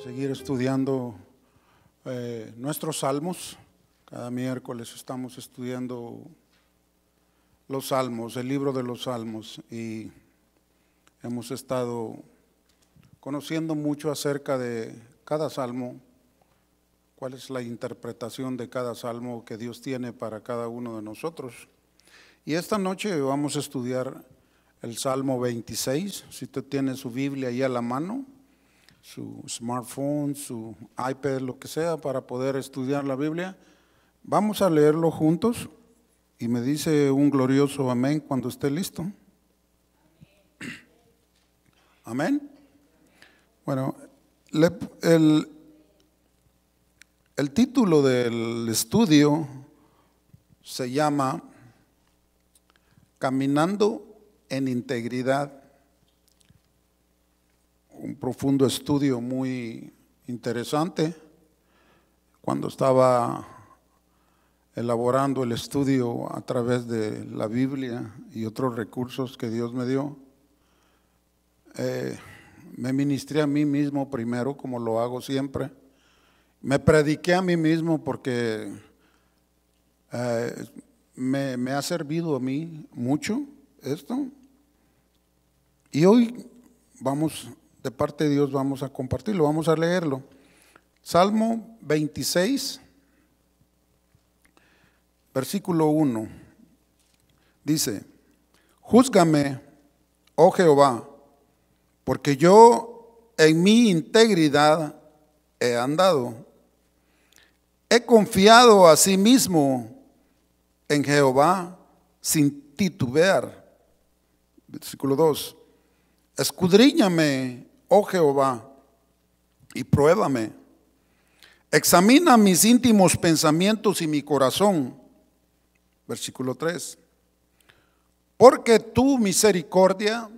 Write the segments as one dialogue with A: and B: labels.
A: seguir estudiando nuestros salmos. Cada miércoles estamos estudiando los salmos, el libro de los salmos, y hemos estado conociendo mucho acerca de cada salmo, cuál es la interpretación de cada salmo que Dios tiene para cada uno de nosotros. Y esta noche vamos a estudiar el Salmo 26. Si usted tiene su Biblia ahí a la mano, su smartphone, su iPad, lo que sea, para poder estudiar la Biblia, vamos a leerlo juntos y me dice un glorioso amén cuando esté listo. Amén. Bueno, el título del estudio se llama Caminando en Integridad. Un profundo estudio muy interesante. Cuando estaba elaborando el estudio a través de la Biblia y otros recursos que Dios me dio, me ministré a mí mismo primero, como lo hago siempre. Me prediqué a mí mismo porque me ha servido a mí mucho esto. Y hoy vamos, de parte de Dios, vamos a compartirlo, vamos a leerlo. Salmo 26, versículo 1, dice: Júzgame, oh Jehová, porque yo en mi integridad he andado. He confiado asimismo en Jehová sin titubear. Versículo 2. Escudriñame, oh Jehová, y pruébame. Examina mis íntimos pensamientos y mi corazón. Versículo 3. Porque tu misericordia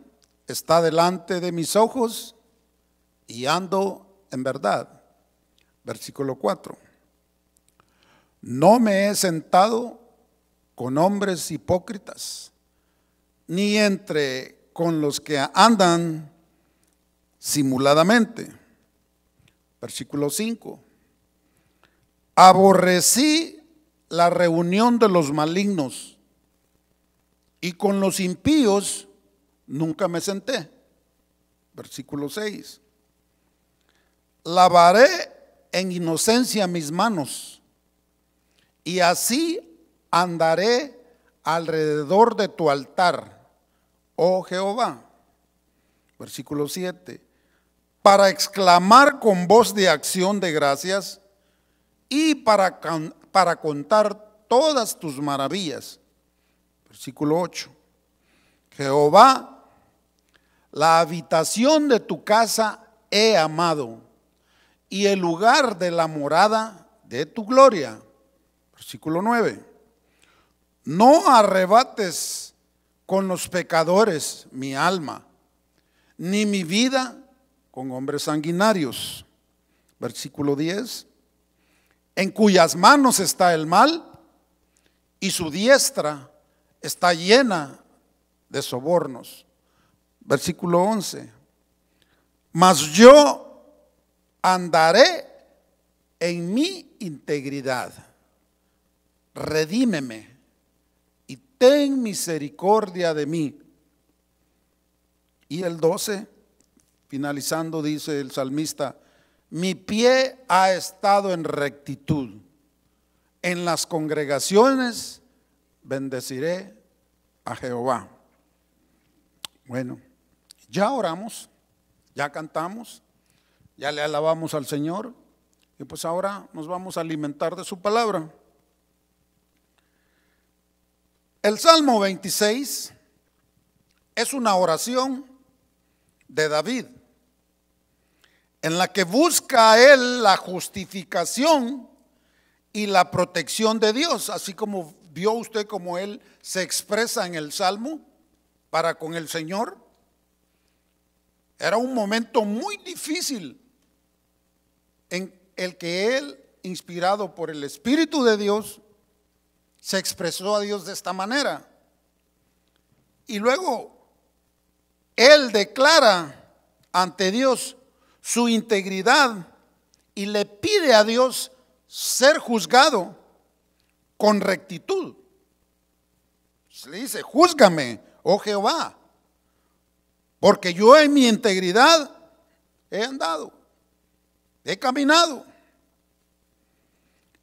A: está delante de mis ojos y ando en verdad. Versículo 4. No me he sentado con hombres hipócritas, ni con los que andan simuladamente. Versículo 5. Aborrecí la reunión de los malignos, y con los impíos nunca me senté. Versículo 6. Lavaré en inocencia mis manos, y así andaré alrededor de tu altar, oh Jehová. Versículo 7. Para exclamar con voz de acción de gracias y para contar todas tus maravillas. Versículo 8. Jehová, la habitación de tu casa he amado, y el lugar de la morada de tu gloria. Versículo 9. No arrebates con los pecadores mi alma, ni mi vida con hombres sanguinarios. Versículo 10. En cuyas manos está el mal, y su diestra está llena de sobornos. Versículo 11. Mas yo andaré en mi integridad. Redímeme y ten misericordia de mí. Y el 12, finalizando, dice el salmista: mi pie ha estado en rectitud, en las congregaciones bendeciré a Jehová. Bueno, ya oramos, ya cantamos, ya le alabamos al Señor, y pues ahora nos vamos a alimentar de su palabra. El Salmo 26 es una oración de David, en la que busca a él la justificación y la protección de Dios, así como vio usted como él se expresa en el Salmo para con el Señor. Era un momento muy difícil en el que él, inspirado por el Espíritu de Dios, se expresó a Dios de esta manera. Y luego él declara ante Dios su integridad y le pide a Dios ser juzgado con rectitud. Le dice: júzgame, oh Jehová, porque yo en mi integridad he andado, he caminado.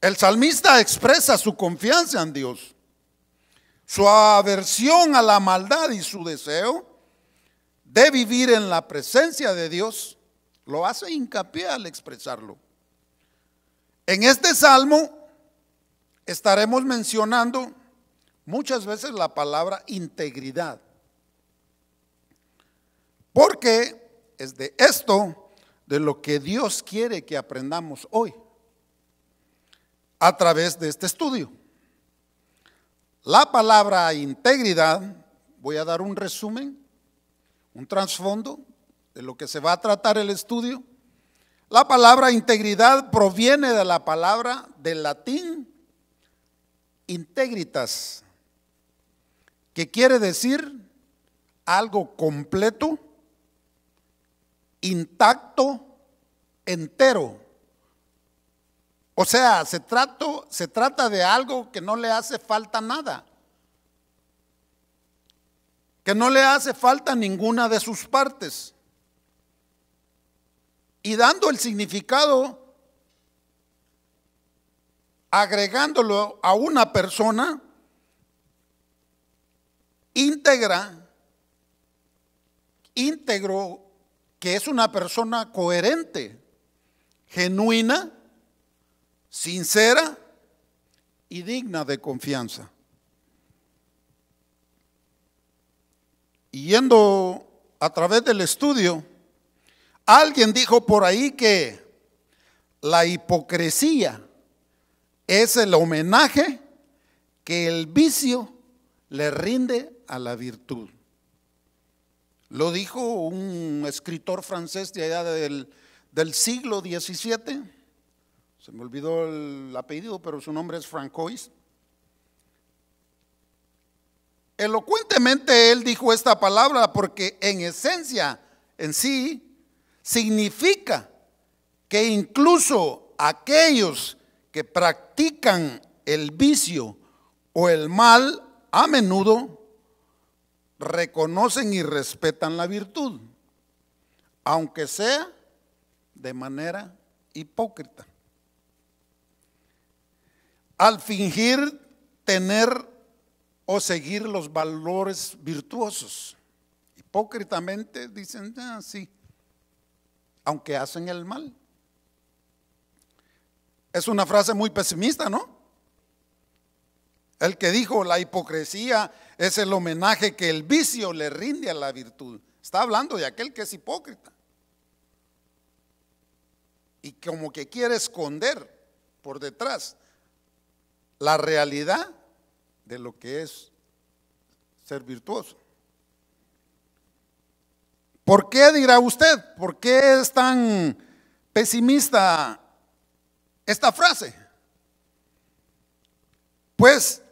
A: El salmista expresa su confianza en Dios, su aversión a la maldad y su deseo de vivir en la presencia de Dios. Lo hace hincapié al expresarlo. En este salmo estaremos mencionando muchas veces la palabra integridad, porque es de esto de lo que Dios quiere que aprendamos hoy a través de este estudio. La palabra integridad, voy a dar un resumen, un trasfondo de lo que se va a tratar el estudio. La palabra integridad proviene de la palabra del latín integritas, que quiere decir algo completo, intacto, entero. O sea, se trata de algo que no le hace falta nada, que no le hace falta ninguna de sus partes. Y dando el significado, agregándolo a una persona íntegro, que es una persona coherente, genuina, sincera y digna de confianza. Y yendo a través del estudio, alguien dijo por ahí que la hipocresía es el homenaje que el vicio le rinde a la virtud. Lo dijo un escritor francés de allá del siglo XVII. Se me olvidó el apellido, pero su nombre es Francois. Elocuentemente él dijo esta palabra porque en esencia, en sí, significa que incluso aquellos que practican el vicio o el mal a menudo reconocen y respetan la virtud, aunque sea de manera hipócrita, al fingir tener o seguir los valores virtuosos. Hipócritamente dicen: sí, aunque hacen el mal. Es una frase muy pesimista, ¿no? El que dijo la hipocresía es el homenaje que el vicio le rinde a la virtud. Está hablando de aquel que es hipócrita y como que quiere esconder por detrás la realidad de lo que es ser virtuoso. ¿Por qué, dirá usted? ¿Por qué es tan pesimista esta frase? Pues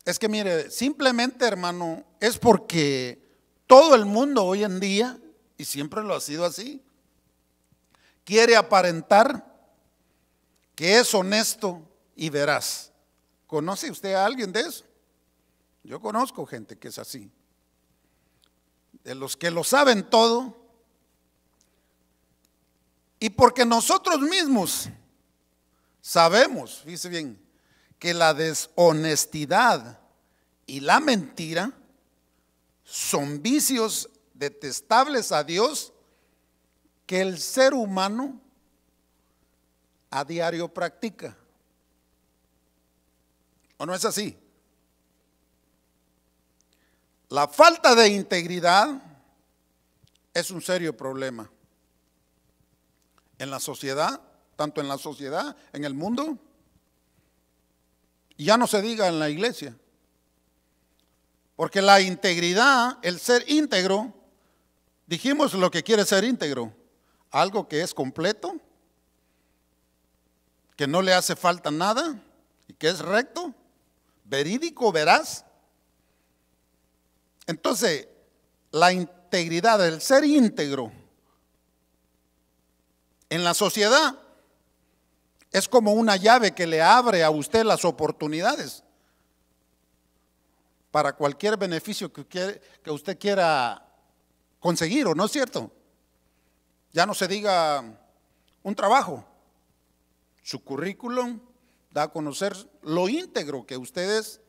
A: es que mire, simplemente, hermano, es porque todo el mundo hoy en día, y siempre lo ha sido así, quiere aparentar que es honesto y veraz. ¿Conoce usted a alguien de eso? Yo conozco gente que es así, de los que lo saben todo, y porque nosotros mismos sabemos, fíjese bien, que la deshonestidad y la mentira son vicios detestables a Dios que el ser humano a diario practica. ¿O no es así? La falta de integridad es un serio problema en la sociedad, tanto en la sociedad, en el mundo, y ya no se diga en la iglesia. Porque la integridad, el ser íntegro, dijimos lo que quiere ser íntegro, algo que es completo, que no le hace falta nada y que es recto, verídico, veraz. Entonces, la integridad, el ser íntegro en la sociedad es como una llave que le abre a usted las oportunidades para cualquier beneficio que usted quiera conseguir, ¿o no es cierto? Ya no se diga un trabajo, su currículum da a conocer lo íntegro que usted es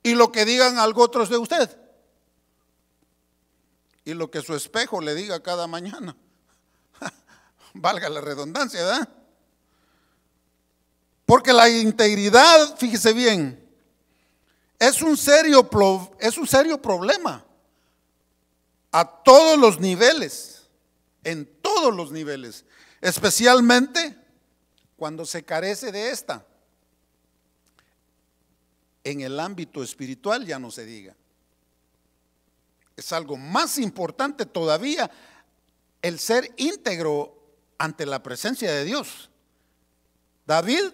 A: y lo que digan algo otros de usted y lo que su espejo le diga cada mañana. Valga la redundancia, ¿verdad? Porque la integridad, fíjese bien, es un serio problema a todos los niveles, en todos los niveles, especialmente cuando se carece de esta. En el ámbito espiritual ya no se diga. Es algo más importante todavía el ser íntegro ante la presencia de Dios. David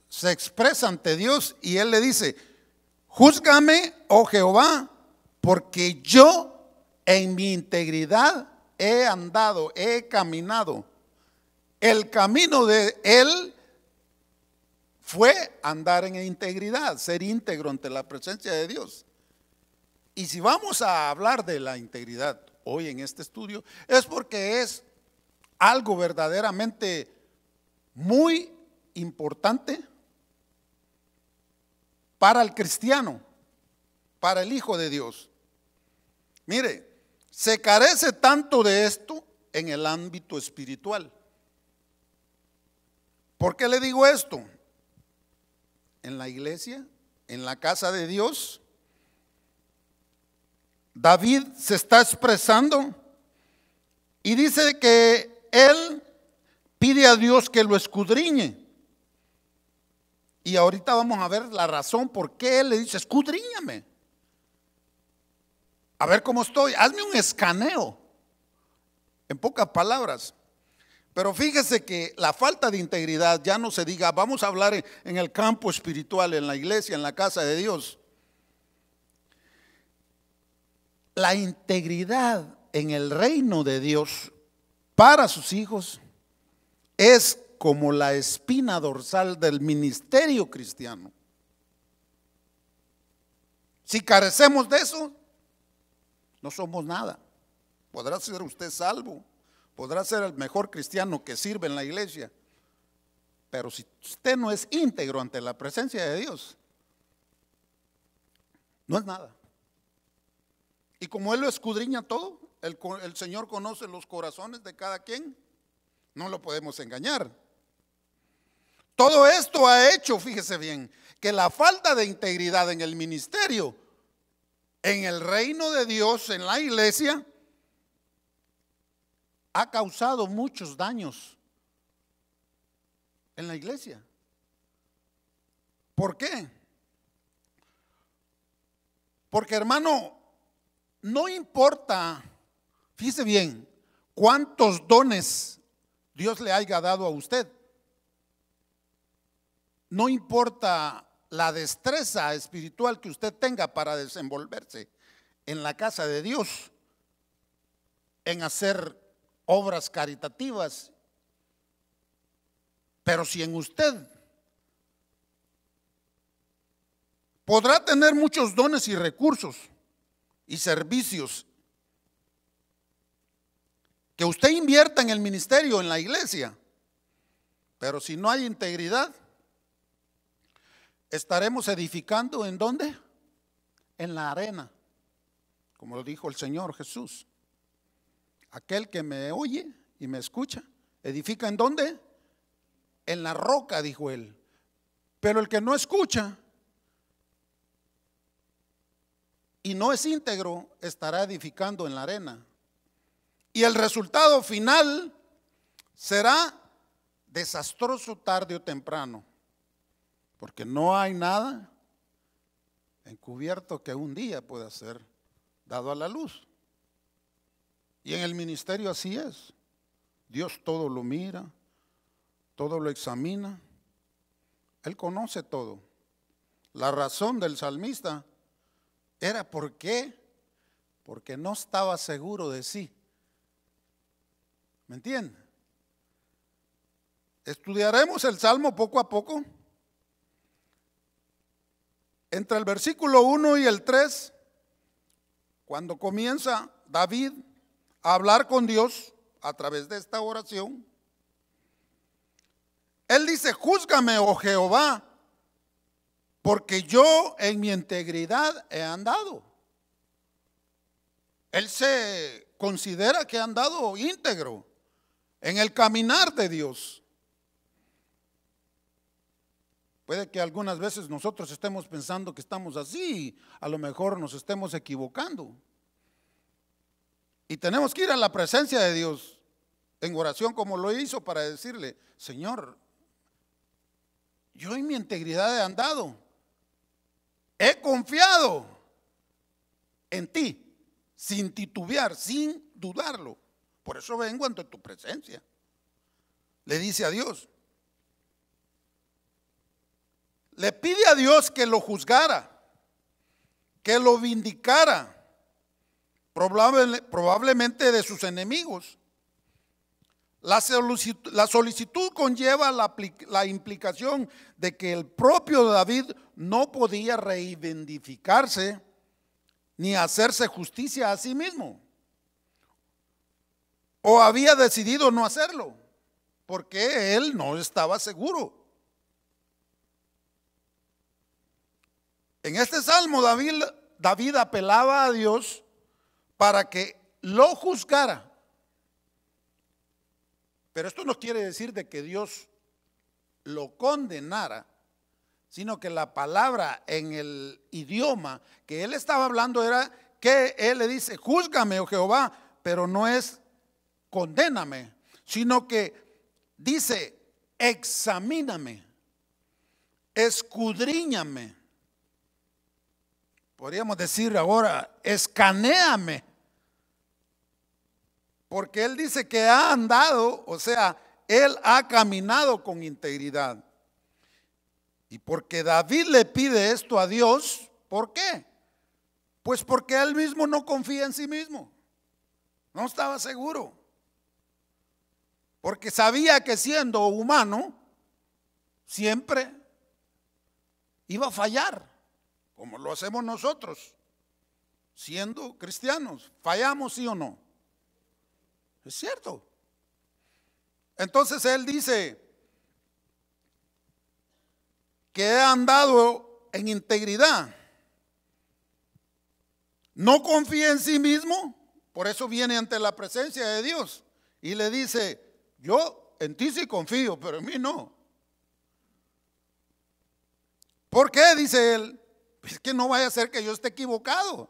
A: se expresa ante Dios y él le dice: júzgame, oh Jehová, porque yo en mi integridad he andado, he caminado. El camino de él fue andar en integridad, ser íntegro ante la presencia de Dios. Y si vamos a hablar de la integridad hoy en este estudio, es porque es algo verdaderamente muy importante para el cristiano, para el Hijo de Dios. Mire, se carece tanto de esto en el ámbito espiritual. ¿Por qué le digo esto? En la iglesia, en la casa de Dios, David se está expresando y dice que él pide a Dios que lo escudriñe. Y ahorita vamos a ver la razón por qué él le dice: escudriñame, a ver cómo estoy, hazme un escaneo, en pocas palabras. Pero fíjese que la falta de integridad, ya no se diga, vamos a hablar en el campo espiritual, en la iglesia, en la casa de Dios. La integridad en el reino de Dios para sus hijos es como la espina dorsal del ministerio cristiano. Si carecemos de eso, no somos nada. Podrá ser usted salvo, podrá ser el mejor cristiano que sirve en la iglesia, pero si usted no es íntegro ante la presencia de Dios, no es nada. Y como Él lo escudriña todo, el Señor conoce los corazones de cada quien, no lo podemos engañar. Todo esto ha hecho, fíjese bien, que la falta de integridad en el ministerio, en el reino de Dios, en la iglesia, ha causado muchos daños en la iglesia. ¿Por qué? Porque, hermano, no importa, fíjese bien, cuántos dones Dios le haya dado a usted. No importa la destreza espiritual que usted tenga para desenvolverse en la casa de Dios, en hacer obras caritativas, pero si en usted podrá tener muchos dones y recursos y servicios que usted invierta en el ministerio, en la iglesia, pero si no hay integridad, estaremos edificando ¿en dónde? En la arena, como lo dijo el Señor Jesús. Aquel que me oye y me escucha, edifica ¿en dónde? En la roca, dijo él. Pero el que no escucha y no es íntegro, estará edificando en la arena. Y el resultado final será desastroso tarde o temprano. Porque no hay nada encubierto que un día pueda ser dado a la luz. Y en el ministerio así es. Dios todo lo mira, todo lo examina. Él conoce todo. La razón del salmista era ¿por qué? Porque no estaba seguro de sí. ¿Me entiende? Estudiaremos el Salmo poco a poco. Entre el versículo 1 y el 3, cuando comienza David a hablar con Dios a través de esta oración, él dice: júzgame, oh Jehová, porque yo en mi integridad he andado. Él se considera que ha andado íntegro en el caminar de Dios. Puede que algunas veces nosotros estemos pensando que estamos así, a lo mejor nos estemos equivocando. Y tenemos que ir a la presencia de Dios en oración, como lo hizo, para decirle: Señor, yo en mi integridad he andado, he confiado en ti, sin titubear, sin dudarlo. Por eso vengo ante tu presencia. Le dice a Dios. Le pide a Dios que lo juzgara, que lo vindicara, probablemente de sus enemigos. La solicitud conlleva la implicación de que el propio David no podía reivindicarse ni hacerse justicia a sí mismo, o había decidido no hacerlo, porque él no estaba seguro. En este salmo David apelaba a Dios para que lo juzgara. Pero esto no quiere decir de que Dios lo condenara, sino que la palabra en el idioma que él estaba hablando era que él le dice: júzgame, oh Jehová, pero no es condéname, sino que dice: examíname, escudriñame. Podríamos decir ahora: escanéame. Porque él dice que ha andado, o sea, él ha caminado con integridad. Y porque David le pide esto a Dios, ¿por qué? Pues porque él mismo no confía en sí mismo. No estaba seguro. Porque sabía que siendo humano, siempre iba a fallar, como lo hacemos nosotros, siendo cristianos. ¿Fallamos, sí o no? Es cierto. Entonces él dice que he andado en integridad. No confía en sí mismo, por eso viene ante la presencia de Dios y le dice: yo en ti sí confío, pero en mí no. ¿Por qué? Dice él. Es que no vaya a ser que yo esté equivocado,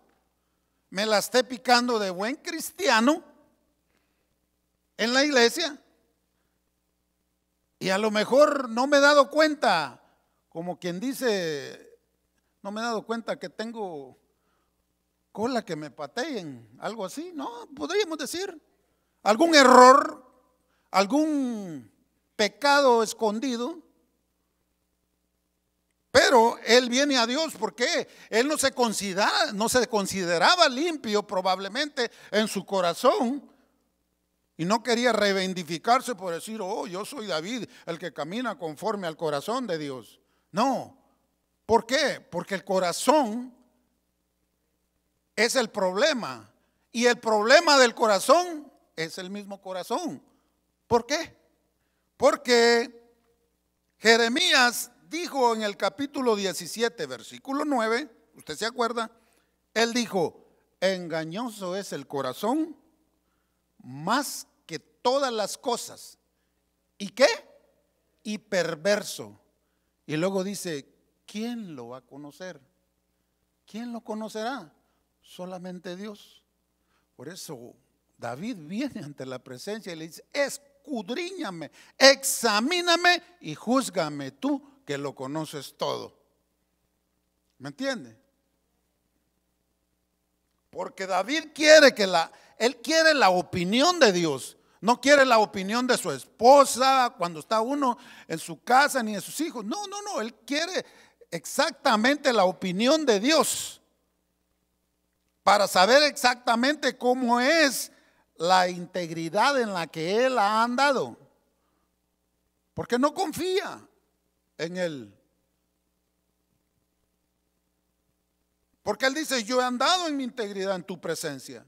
A: me la esté picando de buen cristiano en la iglesia, y a lo mejor no me he dado cuenta, como quien dice, no me he dado cuenta que tengo cola que me pateen, algo así, ¿no? Podríamos decir algún error, algún pecado escondido. Pero él viene a Dios porque él no se consideraba limpio probablemente en su corazón. Y no quería reivindicarse por decir: oh, yo soy David, el que camina conforme al corazón de Dios. No. ¿Por qué? Porque el corazón es el problema. Y el problema del corazón es el mismo corazón. ¿Por qué? Porque Jeremías dijo en el capítulo 17, versículo 9, ¿usted se acuerda? Él dijo: engañoso es el corazón más que todas las cosas. ¿Y qué? Y perverso. Y luego dice: ¿quién lo va a conocer? ¿Quién lo conocerá? Solamente Dios. Por eso David viene ante la presencia y le dice: escudriñame, examíname y júzgame tú, que lo conoces todo. ¿Me entiende? Porque David quiere él quiere la opinión de Dios. No quiere la opinión de su esposa cuando está uno en su casa, ni de sus hijos. No, él quiere exactamente la opinión de Dios para saber exactamente cómo es la integridad en la que él ha andado. Porque no confía en Él. Porque Él dice, yo he andado en mi integridad en tu presencia,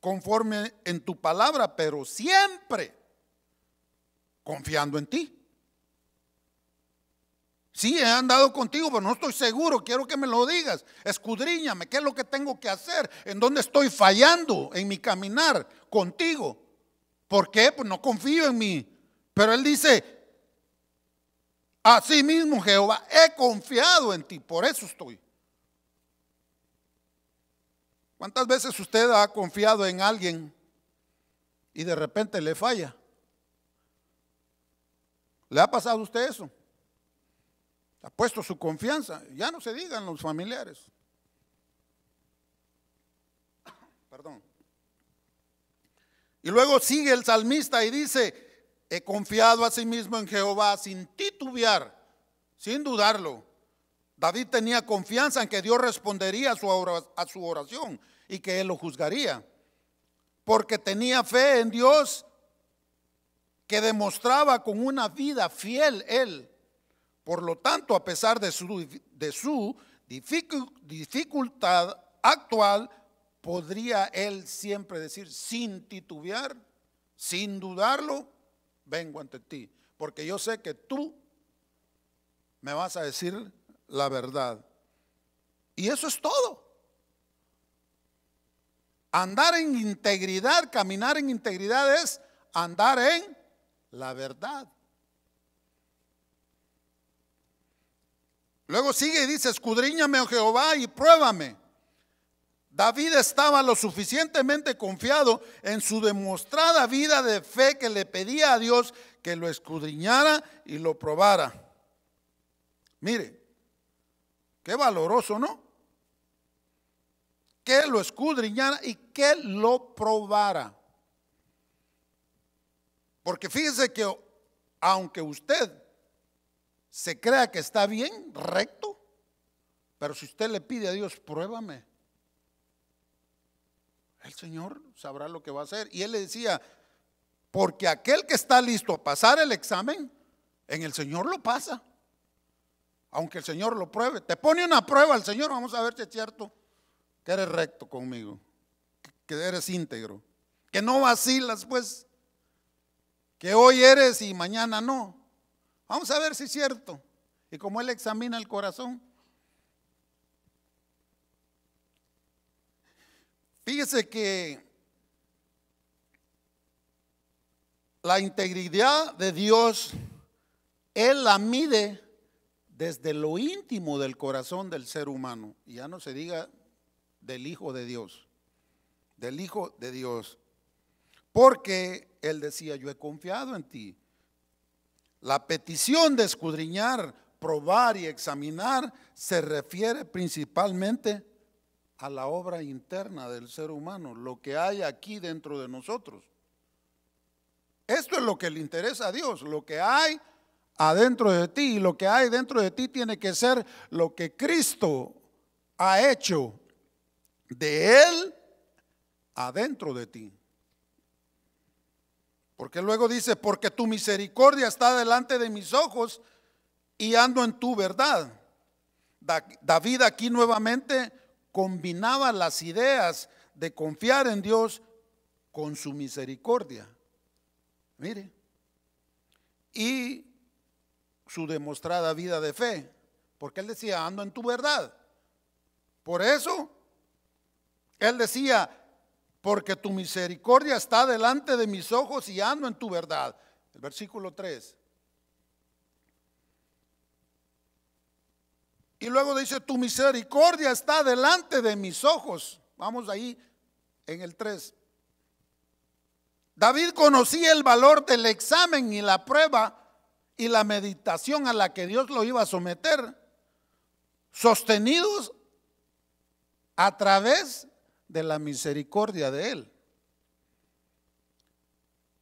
A: conforme en tu palabra, pero siempre confiando en ti. Sí, he andado contigo, pero no estoy seguro, quiero que me lo digas. Escudriñame, ¿qué es lo que tengo que hacer? ¿En dónde estoy fallando en mi caminar contigo? ¿Por qué? Pues no confío en mí. Pero Él dice, así mismo Jehová, he confiado en ti, por eso estoy. ¿Cuántas veces usted ha confiado en alguien y de repente le falla? ¿Le ha pasado a usted eso? Ha puesto su confianza, ya no se digan los familiares. Perdón. Y luego sigue el salmista y dice, he confiado a sí mismo en Jehová sin titubear, sin dudarlo. David tenía confianza en que Dios respondería a su oración y que Él lo juzgaría, porque tenía fe en Dios que demostraba con una vida fiel Él. Por lo tanto, a pesar de su dificultad actual, podría Él siempre decir sin titubear, sin dudarlo, vengo ante ti, porque yo sé que tú me vas a decir la verdad. Y eso es todo. Andar en integridad, caminar en integridad es andar en la verdad. Luego sigue y dice, escudriñame, oh Jehová, y pruébame. David estaba lo suficientemente confiado en su demostrada vida de fe que le pedía a Dios que lo escudriñara y lo probara. Mire, qué valoroso, ¿no? Que lo escudriñara y que lo probara. Porque fíjese que aunque usted se crea que está bien, recto, pero si usted le pide a Dios, pruébame, el Señor sabrá lo que va a hacer. Y Él le decía, porque aquel que está listo a pasar el examen, en el Señor lo pasa, aunque el Señor lo pruebe. Te pone una prueba el Señor, vamos a ver si es cierto que eres recto conmigo, que eres íntegro, que no vacilas, pues, que hoy eres y mañana no. Vamos a ver si es cierto. Y como Él examina el corazón, fíjese que la integridad de Dios, Él la mide desde lo íntimo del corazón del ser humano. Y ya no se diga del Hijo de Dios, del Hijo de Dios. Porque Él decía, yo he confiado en ti. La petición de escudriñar, probar y examinar se refiere principalmente a la obra interna del ser humano, lo que hay aquí dentro de nosotros. Esto es lo que le interesa a Dios, lo que hay adentro de ti, y lo que hay dentro de ti tiene que ser lo que Cristo ha hecho de Él adentro de ti. Porque luego dice, porque tu misericordia está delante de mis ojos y ando en tu verdad. David aquí nuevamente combinaba las ideas de confiar en Dios con su misericordia. Mire, y su demostrada vida de fe, porque él decía, ando en tu verdad. Por eso, él decía, porque tu misericordia está delante de mis ojos y ando en tu verdad. El versículo 3. Y luego dice, tu misericordia está delante de mis ojos. Vamos ahí en el 3. David conocía el valor del examen y la prueba y la meditación a la que Dios lo iba a someter, sostenidos a través de la misericordia de Él.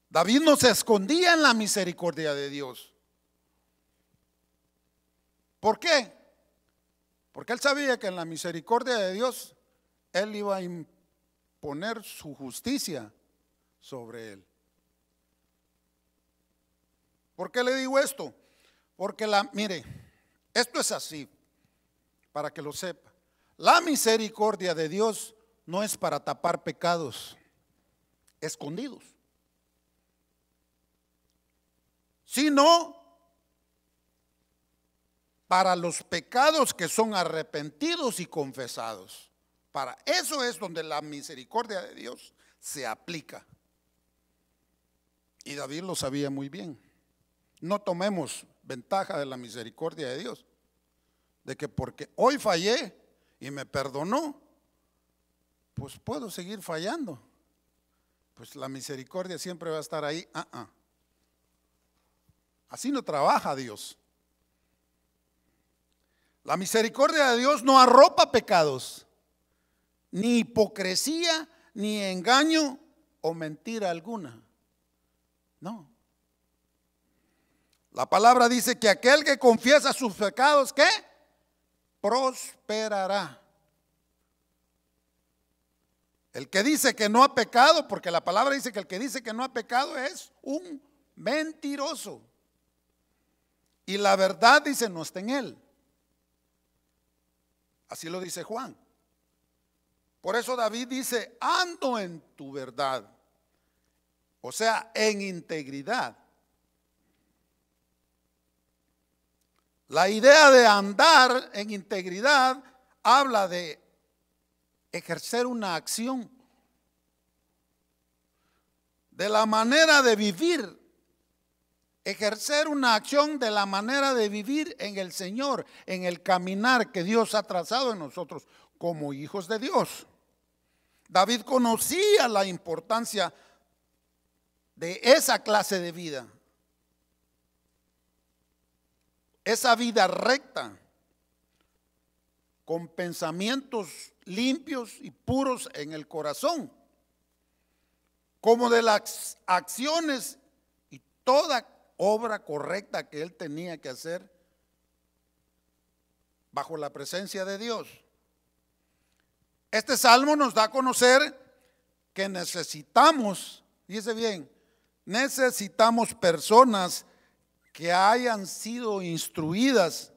A: David no se escondía en la misericordia de Dios. ¿Por qué? Porque él sabía que en la misericordia de Dios Él iba a imponer su justicia sobre él. ¿Por qué le digo esto? Porque mire, esto es así, para que lo sepa. La misericordia de Dios no es para tapar pecados escondidos, sino para los pecados que son arrepentidos y confesados. Para eso es donde la misericordia de Dios se aplica. Y David lo sabía muy bien. No tomemos ventaja de la misericordia de Dios, de que porque hoy fallé y me perdonó, pues puedo seguir fallando. Pues la misericordia siempre va a estar ahí. Así no trabaja Dios. La misericordia de Dios no arropa pecados, ni hipocresía, ni engaño o mentira alguna. No. La palabra dice que aquel que confiesa sus pecados, ¿qué? Prosperará. El que dice que no ha pecado, porque la palabra dice que el que dice que no ha pecado es un mentiroso. Y la verdad, dice, no está en él. Así lo dice Juan. Por eso David dice, ando en tu verdad. O sea, en integridad. La idea de andar en integridad habla de ejercer una acción, de la manera de vivir, ejercer una acción de la manera de vivir en el Señor, en el caminar que Dios ha trazado en nosotros como hijos de Dios. David conocía la importancia de esa clase de vida, esa vida recta, con pensamientos limpios y puros en el corazón, como de las acciones y toda obra correcta que él tenía que hacer bajo la presencia de Dios. Este salmo nos da a conocer que necesitamos, fíjese bien, necesitamos personas que hayan sido instruidas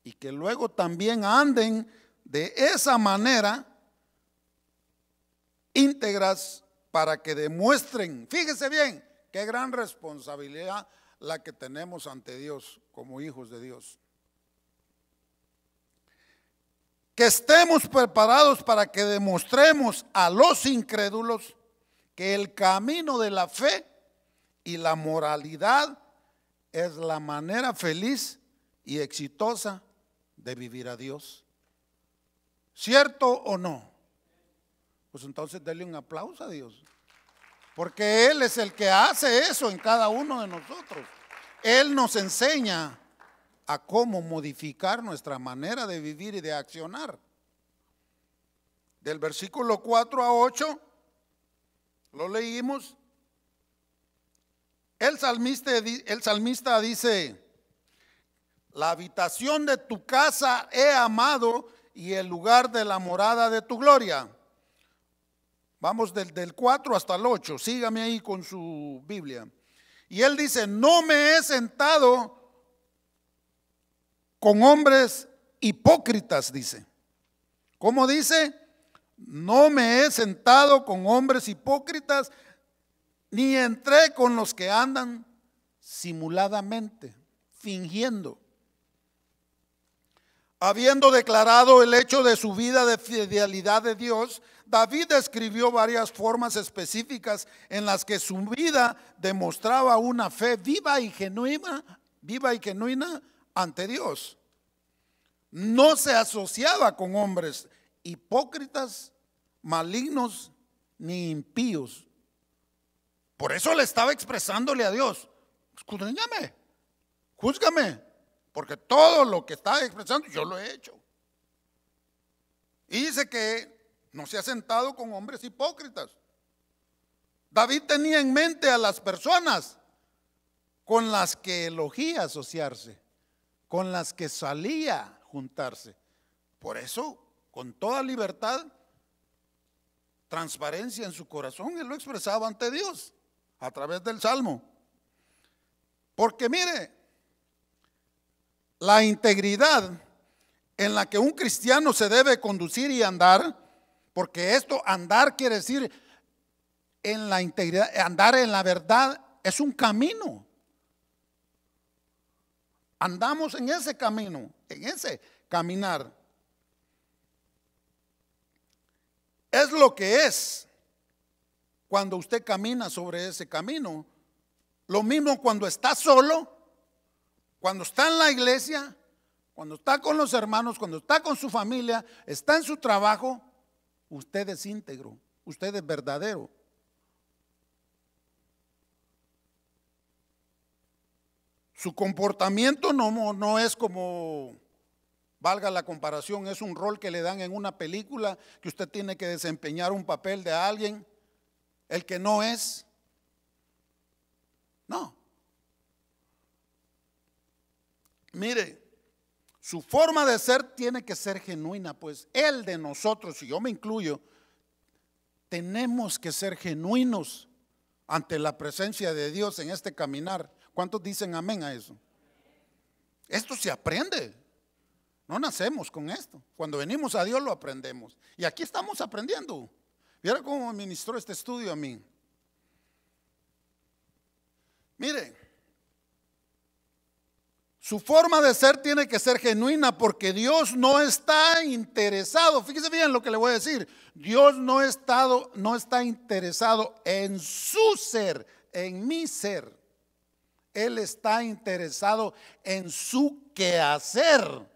A: y que luego también anden de esa manera íntegras para que demuestren, fíjese bien, qué gran responsabilidad la que tenemos ante Dios como hijos de Dios. Que estemos preparados para que demostremos a los incrédulos que el camino de la fe y la moralidad es la manera feliz y exitosa de vivir a Dios. ¿Cierto o no? Pues entonces denle un aplauso a Dios, porque Él es el que hace eso en cada uno de nosotros. Él nos enseña a cómo modificar nuestra manera de vivir y de accionar. Del versículo 4 a 8 lo leímos. El salmista dice: la habitación de tu casa he amado y el lugar de la morada de tu gloria. Vamos del 4 hasta el 8, sígame ahí con su Biblia. Y él dice: no me he sentado con hombres hipócritas, dice. ¿Cómo dice? No me he sentado con hombres hipócritas, ni entré con los que andan simuladamente, fingiendo. Habiendo declarado el hecho de su vida de fidelidad de Dios, David describió varias formas específicas en las que su vida demostraba una fe viva y genuina ante Dios. No se asociaba con hombres hipócritas, malignos ni impíos. Por eso le estaba expresándole a Dios: escudriñame, júzgame, porque todo lo que está expresando yo lo he hecho. Y dice que no se ha sentado con hombres hipócritas. David tenía en mente a las personas con las que elegía asociarse, con las que salía juntarse. Por eso, con toda libertad, transparencia en su corazón, él lo expresaba ante Dios a través del Salmo. Porque mire, la integridad en la que un cristiano se debe conducir y andar, porque esto andar quiere decir en la integridad, andar en la verdad es un camino. Andamos en ese camino, en ese caminar. Es lo que es cuando usted camina sobre ese camino. Lo mismo cuando está solo, cuando está en la iglesia, cuando está con los hermanos, cuando está con su familia, está en su trabajo, usted es íntegro, usted es verdadero. Su comportamiento no es como, valga la comparación, es un rol que le dan en una película, que usted tiene que desempeñar un papel de alguien, el que no es. No. Mire, su forma de ser tiene que ser genuina, pues el de nosotros, y yo me incluyo, tenemos que ser genuinos ante la presencia de Dios en este caminar. ¿Cuántos dicen amén a eso? Esto se aprende. No nacemos con esto. Cuando venimos a Dios lo aprendemos. Y aquí estamos aprendiendo. ¿Vieron cómo me ministró este estudio a mí? Mire, su forma de ser tiene que ser genuina porque Dios no está interesado. Fíjese bien lo que le voy a decir. Dios no está interesado en su ser, en mi ser. Él está interesado en su quehacer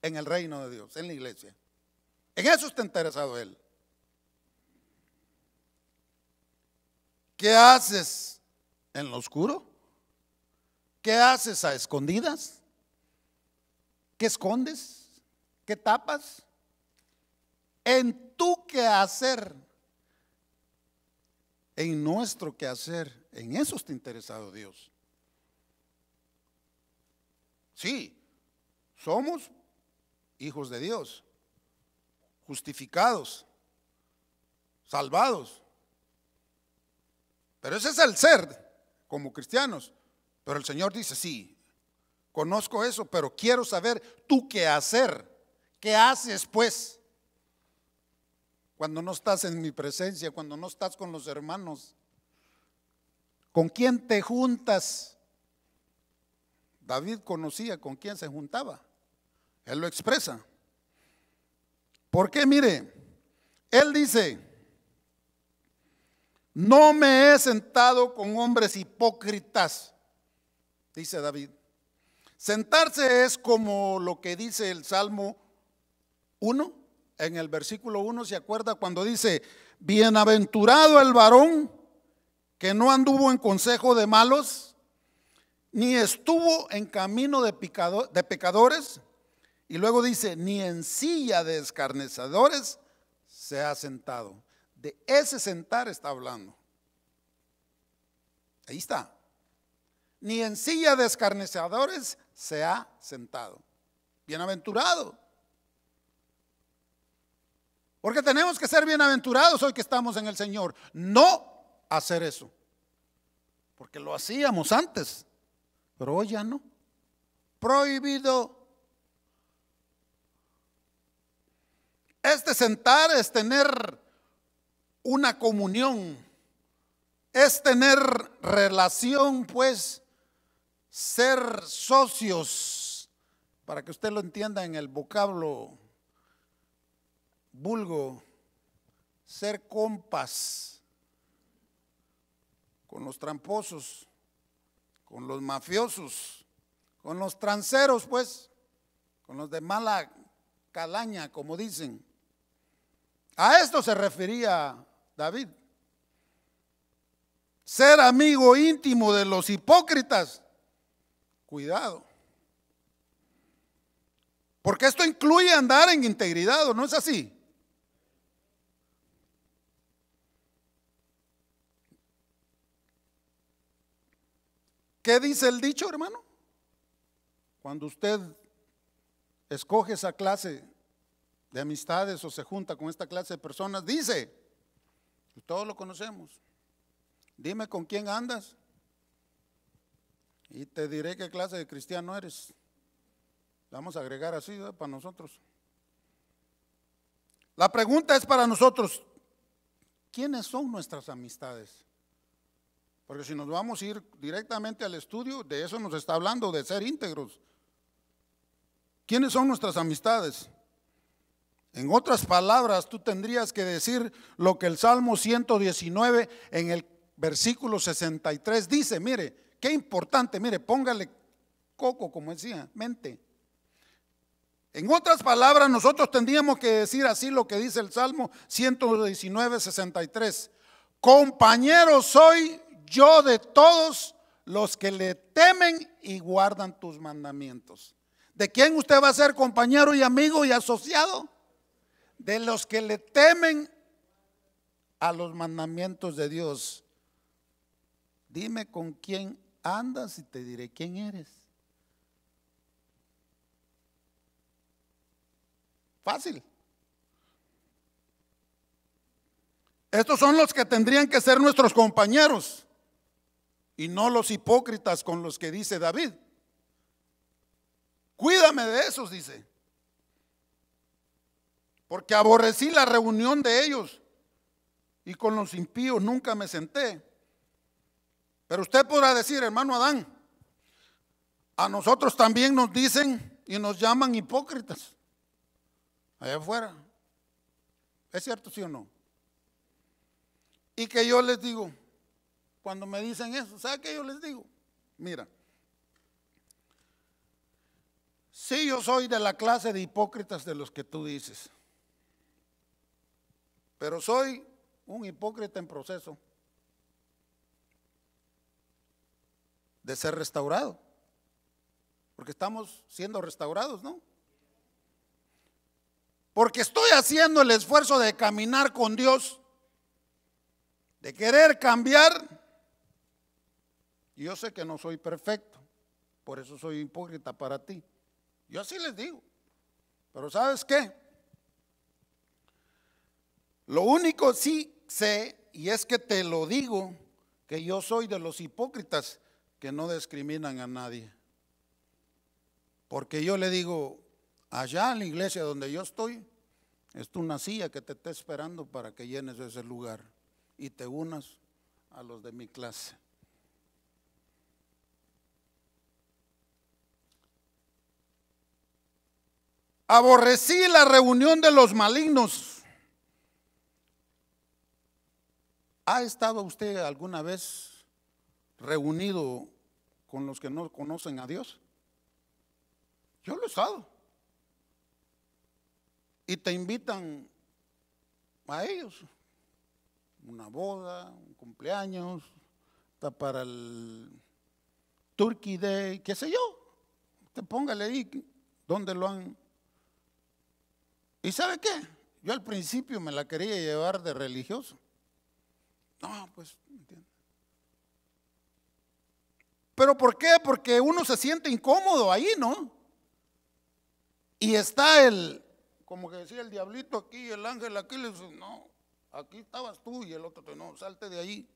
A: en el reino de Dios, en la iglesia. En eso está interesado Él. ¿Qué haces en lo oscuro? ¿Qué haces a escondidas? ¿Qué escondes? ¿Qué tapas? En tu quehacer, en nuestro quehacer, en eso está interesado Dios. Sí, somos hijos de Dios, justificados, salvados. Pero ese es el ser como cristianos. Pero el Señor dice, sí, conozco eso, pero quiero saber tú qué hacer. ¿Qué haces pues? Cuando no estás en mi presencia, cuando no estás con los hermanos, ¿con quién te juntas? David conocía con quién se juntaba. Él lo expresa. Porque mire, él dice, no me he sentado con hombres hipócritas, dice David. Sentarse es como lo que dice el Salmo 1, en el versículo 1, ¿se acuerda cuando dice, bienaventurado el varón que no anduvo en consejo de malos, ni estuvo en camino de pecadores? Y luego dice, ni en silla de escarnecedores se ha sentado. De ese sentar está hablando. Ahí está. Ni en silla de escarnecedores se ha sentado. Bienaventurado. Porque tenemos que ser bienaventurados hoy que estamos en el Señor. No hacer eso. Porque lo hacíamos antes, pero hoy ya no. Prohibido. Este sentar es tener una comunión, es tener relación, pues, ser socios, para que usted lo entienda en el vocablo vulgo, ser compas con los tramposos, con los mafiosos, con los transeros, pues, con los de mala calaña, como dicen. A esto se refería David. Ser amigo íntimo de los hipócritas. Cuidado. Porque esto incluye andar en integridad, ¿o no es así? ¿Qué dice el dicho, hermano? Cuando usted escoge esa clase de amistades o se junta con esta clase de personas, dice, todos lo conocemos, dime con quién andas y te diré qué clase de cristiano eres. Vamos a agregar así, ¿verdad? Para nosotros. La pregunta es para nosotros: ¿quiénes son nuestras amistades? Porque si nos vamos a ir directamente al estudio, de eso nos está hablando, de ser íntegros. ¿Quiénes son nuestras amistades? En otras palabras, tú tendrías que decir lo que el Salmo 119 en el versículo 63 dice. Mire, qué importante, mire, póngale coco, como decía, mente. En otras palabras, nosotros tendríamos que decir así lo que dice el Salmo 119, 63. Compañero soy yo de todos los que le temen y guardan tus mandamientos. ¿De quién usted va a ser compañero y amigo y asociado? De los que le temen a los mandamientos de Dios. Dime con quién andas y te diré quién eres. Fácil. Estos son los que tendrían que ser nuestros compañeros y no los hipócritas con los que dice David. Cuídame de esos, dice, porque aborrecí la reunión de ellos y con los impíos nunca me senté. Pero usted podrá decir, hermano Adán, a nosotros también nos dicen y nos llaman hipócritas allá afuera. ¿Es cierto, sí o no? Y que yo les digo, cuando me dicen eso, ¿sabe qué yo les digo? Mira, sí, yo soy de la clase de hipócritas de los que tú dices, pero soy un hipócrita en proceso de ser restaurado, porque estamos siendo restaurados, ¿no? Porque estoy haciendo el esfuerzo de caminar con Dios, de querer cambiar. Y yo sé que no soy perfecto, por eso soy hipócrita para ti. Yo así les digo. Pero ¿sabes qué? Lo único sí sé, y es que te lo digo, que yo soy de los hipócritas que no discriminan a nadie. Porque yo le digo, allá en la iglesia donde yo estoy, está una silla que te está esperando para que llenes ese lugar y te unas a los de mi clase. Aborrecí la reunión de los malignos. ¿Ha estado usted alguna vez reunido con los que no conocen a Dios? Yo lo he estado. Y te invitan a ellos, una boda, un cumpleaños, hasta para el Turkey Day, qué sé yo. Te póngale ahí donde lo han. ¿Y sabe qué? Yo al principio me la quería llevar de religioso. No, pues, ¿entiendes? ¿Pero por qué? Porque uno se siente incómodo ahí, ¿no? Y está como que decía el diablito aquí, el ángel aquí, le dice, no, aquí estabas tú, y el otro, no, salte de ahí.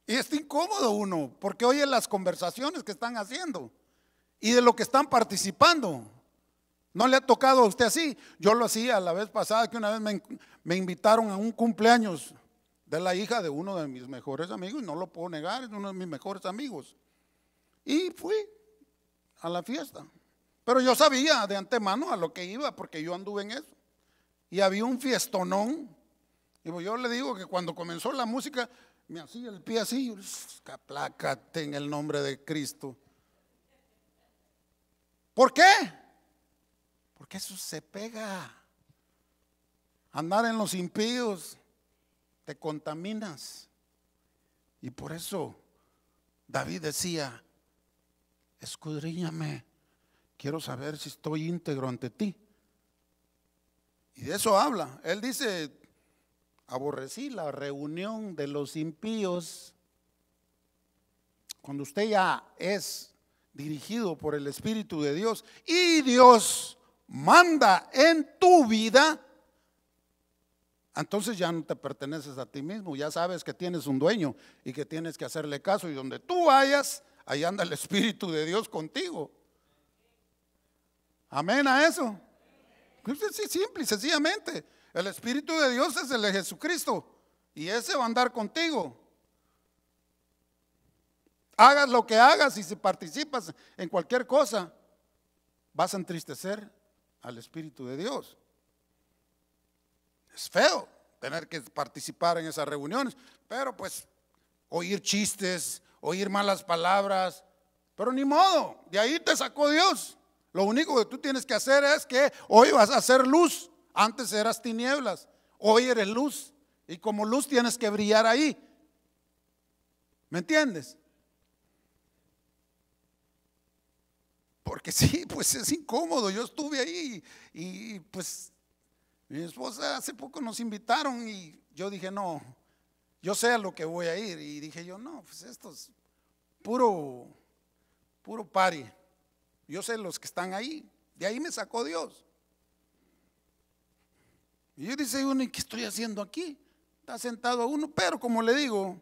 A: Y está incómodo uno, porque oye las conversaciones que están haciendo y de lo que están participando. ¿No le ha tocado a usted así? Yo lo hacía la vez pasada, que una vez me invitaron a un cumpleaños de la hija de uno de mis mejores amigos, y no lo puedo negar, es uno de mis mejores amigos. Y fui a la fiesta. Pero yo sabía de antemano a lo que iba, porque yo anduve en eso. Y había un fiestonón. Y yo le digo que cuando comenzó la música, me hacía el pie así, aplácate en el nombre de Cristo. ¿Por qué? Porque eso se pega. Andar en los impíos, te contaminas. Y por eso David decía, escudriñame, quiero saber si estoy íntegro ante ti. Y de eso habla. Él dice, aborrecí la reunión de los impíos. Cuando usted ya es dirigido por el Espíritu de Dios y Dios manda en tu vida, entonces ya no te perteneces a ti mismo, ya sabes que tienes un dueño y que tienes que hacerle caso, y donde tú vayas, ahí anda el Espíritu de Dios contigo. Amén a eso. Sí, simple y sencillamente. El Espíritu de Dios es el de Jesucristo y ese va a andar contigo. Hagas lo que hagas y si participas en cualquier cosa, vas a entristecer al Espíritu de Dios. Es feo tener que participar en esas reuniones, pero pues oír chistes, oír malas palabras, pero ni modo, de ahí te sacó Dios. Lo único que tú tienes que hacer es que hoy vas a hacer luz. Antes eras tinieblas, hoy eres luz, y como luz tienes que brillar ahí. ¿Me entiendes? Porque sí, pues es incómodo. Yo estuve ahí y pues mi esposa hace poco nos invitaron y yo dije, no, yo sé a lo que voy a ir. Y dije yo, no, pues esto es puro party. Yo sé los que están ahí. De ahí me sacó Dios. Y yo dice uno, ¿y qué estoy haciendo aquí? Está sentado uno, pero como le digo,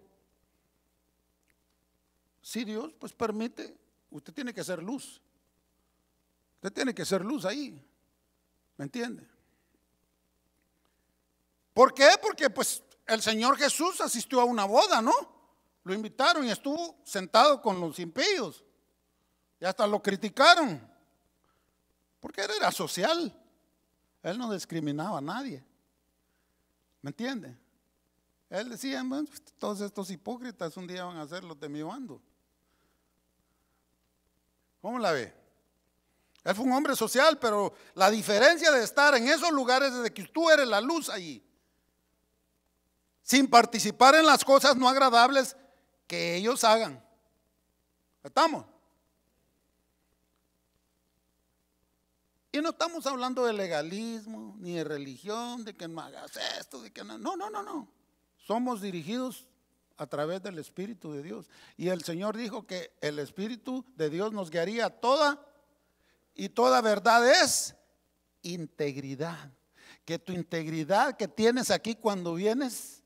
A: si Dios pues permite, usted tiene que ser luz. Usted tiene que ser luz ahí. ¿Me entiende? ¿Por qué? Porque pues el Señor Jesús asistió a una boda, ¿no? Lo invitaron y estuvo sentado con los impíos. Y hasta lo criticaron. Porque él era social. Él no discriminaba a nadie. ¿Me entiende? Él decía, bueno, todos estos hipócritas un día van a ser los de mi bando. ¿Cómo la ve? Él fue un hombre social, pero la diferencia de estar en esos lugares es de que tú eres la luz allí. Sin participar en las cosas no agradables que ellos hagan. ¿Estamos? Y no estamos hablando de legalismo, ni de religión, de que no hagas esto, de que no. No. Somos dirigidos a través del Espíritu de Dios. Y el Señor dijo que el Espíritu de Dios nos guiaría a toda verdad es integridad. Que tu integridad que tienes aquí cuando vienes,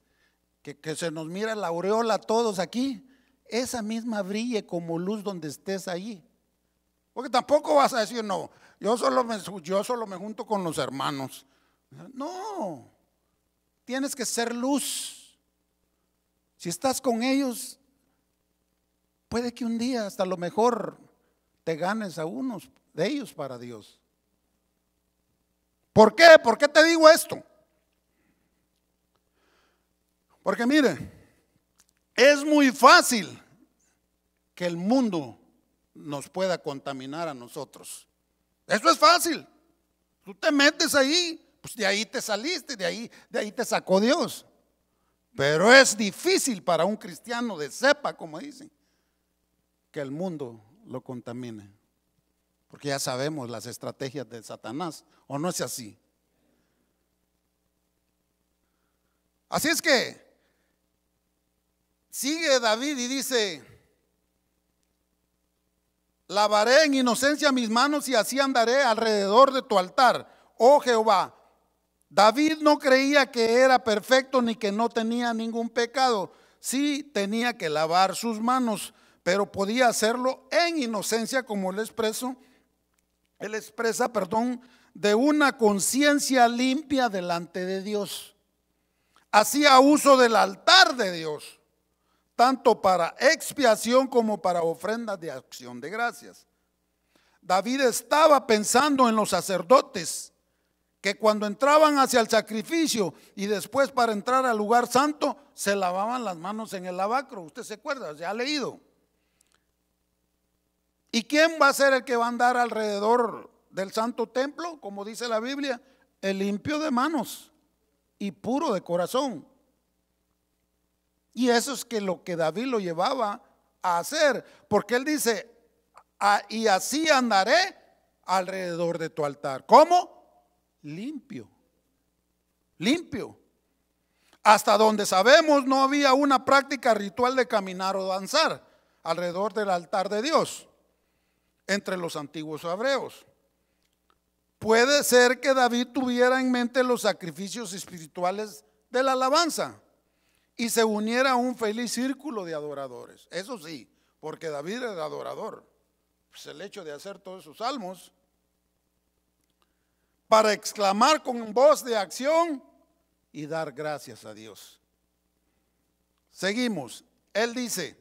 A: que se nos mira la aureola a todos aquí, esa misma brille como luz donde estés allí. Porque tampoco vas a decir, no, yo solo me junto con los hermanos. No, tienes que ser luz. Si estás con ellos, puede que un día hasta lo mejor te ganes a unos de ellos para Dios. ¿Por qué? ¿Por qué te digo esto? Porque mire, es muy fácil que el mundo nos pueda contaminar a nosotros. Eso es fácil. Tú te metes ahí, pues de ahí te saliste, de ahí te sacó Dios. Pero es difícil para un cristiano de cepa, como dicen, que el mundo lo contamine. Porque ya sabemos las estrategias de Satanás, ¿o no es así? Así es que sigue David y dice, lavaré en inocencia mis manos y así andaré alrededor de tu altar, oh Jehová. David no creía que era perfecto ni que no tenía ningún pecado. Sí tenía que lavar sus manos, pero podía hacerlo en inocencia, como él expresa, de una conciencia limpia delante de Dios. Hacía uso del altar de Dios, tanto para expiación como para ofrendas de acción de gracias. David estaba pensando en los sacerdotes que cuando entraban hacia el sacrificio y después para entrar al lugar santo se lavaban las manos en el lavacro. Usted se acuerda, ya ha leído. ¿Y quién va a ser el que va a andar alrededor del santo templo? Como dice la Biblia, el limpio de manos y puro de corazón. Y eso es lo que David lo llevaba a hacer, porque él dice, y así andaré alrededor de tu altar. ¿Cómo? Limpio. Hasta donde sabemos no había una práctica ritual de caminar o danzar alrededor del altar de Dios entre los antiguos hebreos. Puede ser que David tuviera en mente los sacrificios espirituales de la alabanza y se uniera a un feliz círculo de adoradores. Eso sí, porque David era adorador. Pues el hecho de hacer todos esos salmos para exclamar con voz de acción y dar gracias a Dios. Seguimos. Él dice: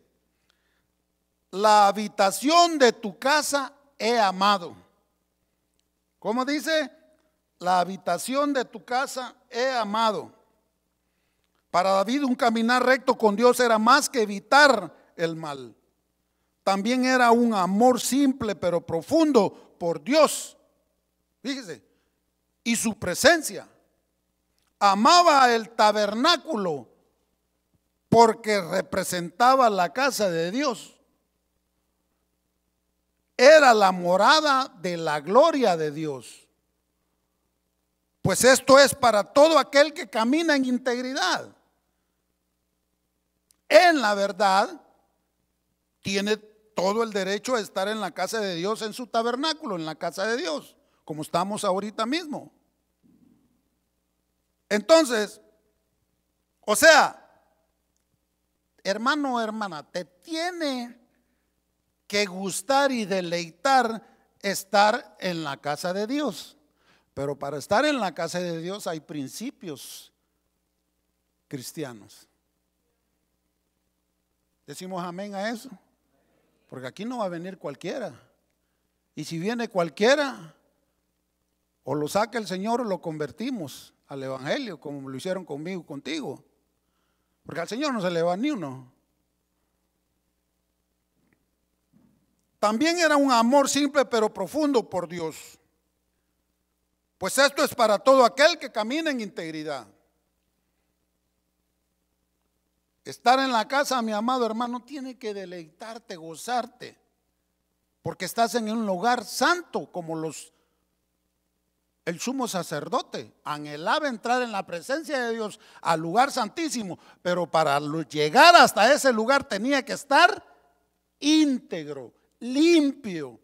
A: la habitación de tu casa he amado. ¿Cómo dice? La habitación de tu casa he amado. Para David, un caminar recto con Dios era más que evitar el mal. También era un amor simple pero profundo por Dios. Fíjese, y su presencia. Amaba el tabernáculo porque representaba la casa de Dios. Era la morada de la gloria de Dios. Pues esto es para todo aquel que camina en integridad. En la verdad, tiene todo el derecho a estar en la casa de Dios, en su tabernáculo, en la casa de Dios, como estamos ahorita mismo. Entonces, o sea, hermano o hermana, te tiene que gustar y deleitar estar en la casa de Dios. Pero para estar en la casa de Dios hay principios cristianos. Decimos amén a eso, porque aquí no va a venir cualquiera. Y si viene cualquiera, o lo saca el Señor o lo convertimos al evangelio, como lo hicieron conmigo, contigo. Porque al Señor no se le va ni uno. También era un amor simple pero profundo por Dios. Pues esto es para todo aquel que camina en integridad. Estar en la casa, mi amado hermano, tiene que deleitarte, gozarte, porque estás en un lugar santo, como el sumo sacerdote anhelaba entrar en la presencia de Dios al lugar santísimo, pero para llegar hasta ese lugar tenía que estar íntegro, limpio,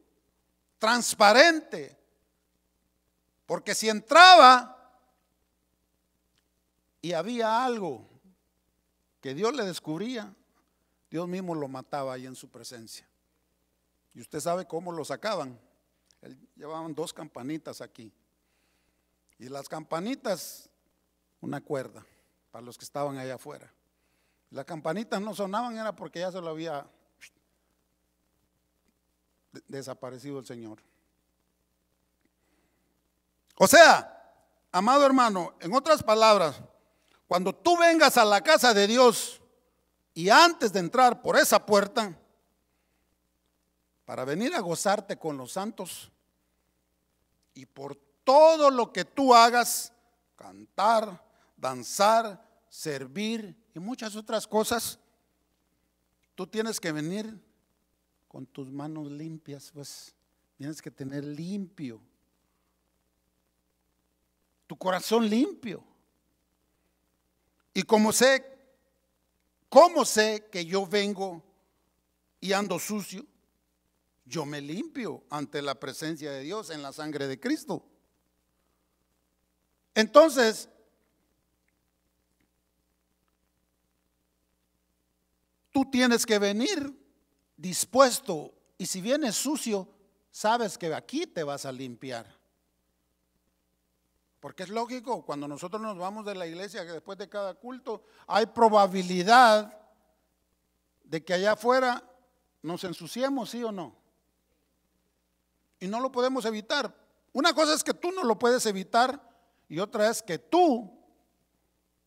A: transparente, porque si entraba y había algo que Dios le descubría, Dios mismo lo mataba ahí en su presencia. Y usted sabe cómo lo sacaban. Llevaban 2 campanitas aquí. Y las campanitas, una cuerda para los que estaban allá afuera. Las campanitas no sonaban, era porque ya se lo había desaparecido el Señor. O sea, amado hermano, en otras palabras, cuando tú vengas a la casa de Dios y antes de entrar por esa puerta, para venir a gozarte con los santos y por todo lo que tú hagas, cantar, danzar, servir y muchas otras cosas, tú tienes que venir con tus manos limpias, pues tienes que tener limpio, tu corazón limpio. Y cómo sé que yo vengo y ando sucio, yo me limpio ante la presencia de Dios en la sangre de Cristo. Entonces, tú tienes que venir dispuesto, y si vienes sucio, sabes que aquí te vas a limpiar. Porque es lógico, cuando nosotros nos vamos de la iglesia, que después de cada culto, hay probabilidad de que allá afuera nos ensuciemos, ¿sí o no? Y no lo podemos evitar. Una cosa es que tú no lo puedes evitar y otra es que tú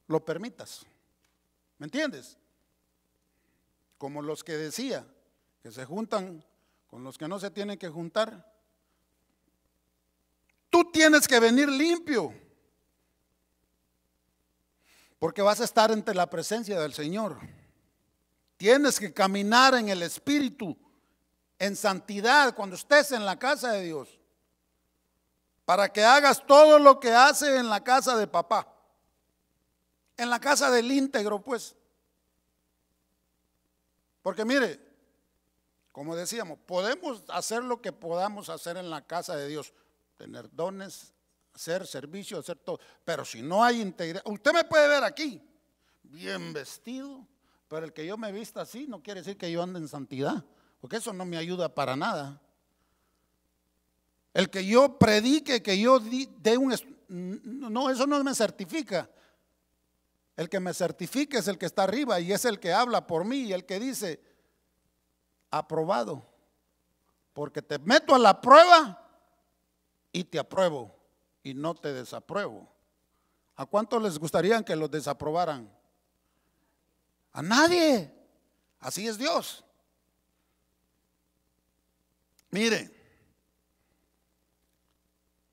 A: lo permitas. ¿Me entiendes? Como los que decía, que se juntan con los que no se tienen que juntar. Tú tienes que venir limpio, porque vas a estar ante la presencia del Señor. Tienes que caminar en el Espíritu, en santidad, cuando estés en la casa de Dios, para que hagas todo lo que hace en la casa de papá, en la casa del íntegro, pues. Porque mire, como decíamos, podemos hacer lo que podamos hacer en la casa de Dios, tener dones, hacer servicio, hacer todo, pero si no hay integridad, usted me puede ver aquí, bien vestido, pero el que yo me vista así no quiere decir que yo ande en santidad, porque eso no me ayuda para nada. El que yo predique, que yo dé no, eso no me certifica. El que me certifica es el que está arriba y es el que habla por mí y el que dice, aprobado, porque te meto a la prueba y te apruebo y no te desapruebo. ¿A cuántos les gustaría que los desaprobaran? A nadie. Así es Dios. Mire,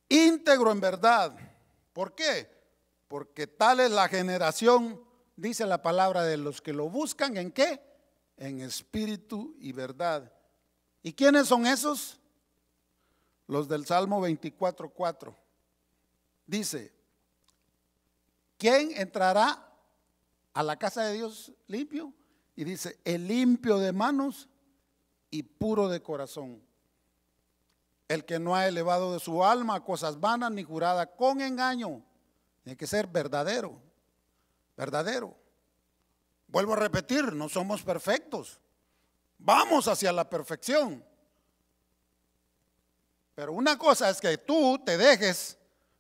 A: íntegro en verdad. ¿Por qué? Porque tal es la generación, dice la palabra, de los que lo buscan. ¿En qué? En espíritu y verdad. ¿Y quiénes son esos? Los del Salmo 24:4. Dice, ¿quién entrará a la casa de Dios limpio? Y dice, el limpio de manos y puro de corazón, el que no ha elevado de su alma a cosas vanas ni jurada con engaño. Tiene que ser verdadero, verdadero. Vuelvo a repetir, no somos perfectos, vamos hacia la perfección. Pero una cosa es que tú te dejes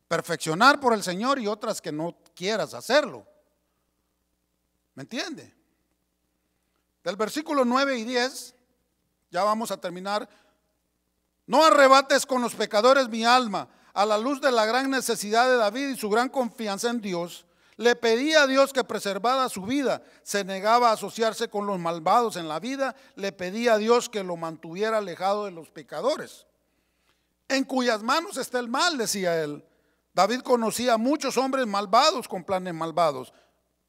A: perfeccionar por el Señor y otras que no quieras hacerlo. ¿Me entiende? Del versículo 9 y 10, ya vamos a terminar. No arrebates con los pecadores mi alma. A la luz de la gran necesidad de David y su gran confianza en Dios, le pedía a Dios que preservara su vida. Se negaba a asociarse con los malvados en la vida. Le pedía a Dios que lo mantuviera alejado de los pecadores, en cuyas manos está el mal, decía él. David conocía a muchos hombres malvados con planes malvados,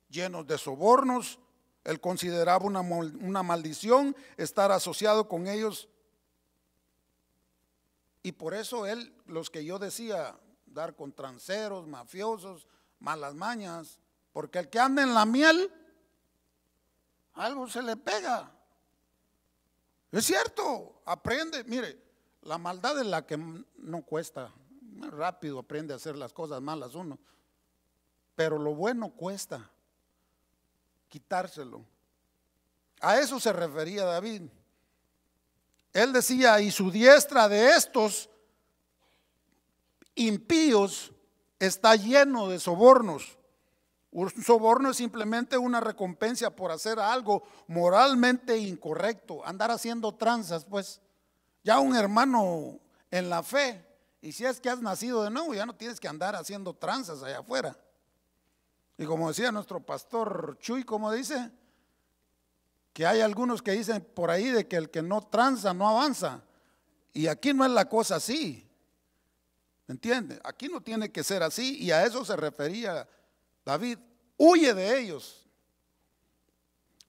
A: llenos de sobornos. Él consideraba una maldición estar asociado con ellos. Y por eso él, los que yo decía, dar con transeros, mafiosos, malas mañas, porque el que anda en la miel, algo se le pega. Es cierto, aprende. Mire, la maldad es la que no cuesta. Rápido aprende a hacer las cosas malas uno. Pero lo bueno cuesta quitárselo. A eso se refería David. Él decía, y su diestra de estos impíos está lleno de sobornos. Un soborno es simplemente una recompensa por hacer algo moralmente incorrecto, andar haciendo tranzas, pues. Ya un hermano en la fe, y si es que has nacido de nuevo, ya no tienes que andar haciendo tranzas allá afuera. Y como decía nuestro pastor Chuy, como dice, que hay algunos que dicen por ahí de que el que no tranza no avanza. Y aquí no es la cosa así. ¿Me entiende? Aquí no tiene que ser así, y a eso se refería David. Huye de ellos.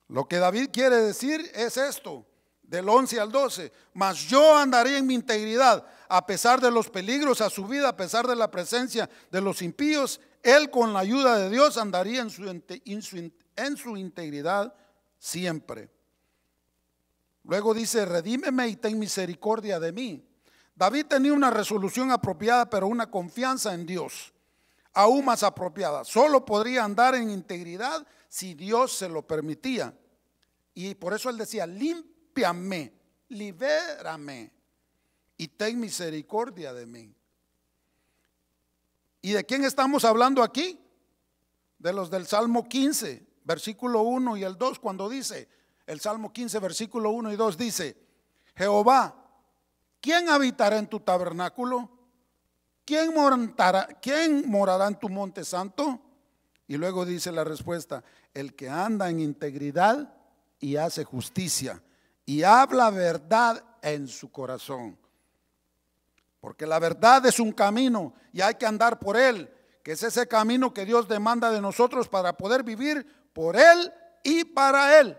A: Lo que David quiere decir es esto, del 11 al 12. Mas yo andaré en mi integridad, a pesar de los peligros a su vida, a pesar de la presencia de los impíos. Él, con la ayuda de Dios, andaría en su integridad siempre. Luego dice, redímeme y ten misericordia de mí. David tenía una resolución apropiada, pero una confianza en Dios aún más apropiada. Solo podría andar en integridad si Dios se lo permitía. Y por eso él decía, límpiame, libérame y ten misericordia de mí. ¿Y de quién estamos hablando aquí? De los del Salmo 15, versículo 1 y el 2, cuando dice, el Salmo 15, versículo 1 y 2 dice, Jehová, ¿quién habitará en tu tabernáculo? ¿Quién morará en tu monte santo? Y luego dice la respuesta, el que anda en integridad y hace justicia y habla verdad en su corazón. Porque la verdad es un camino y hay que andar por él, que es ese camino que Dios demanda de nosotros para poder vivir por él y para él.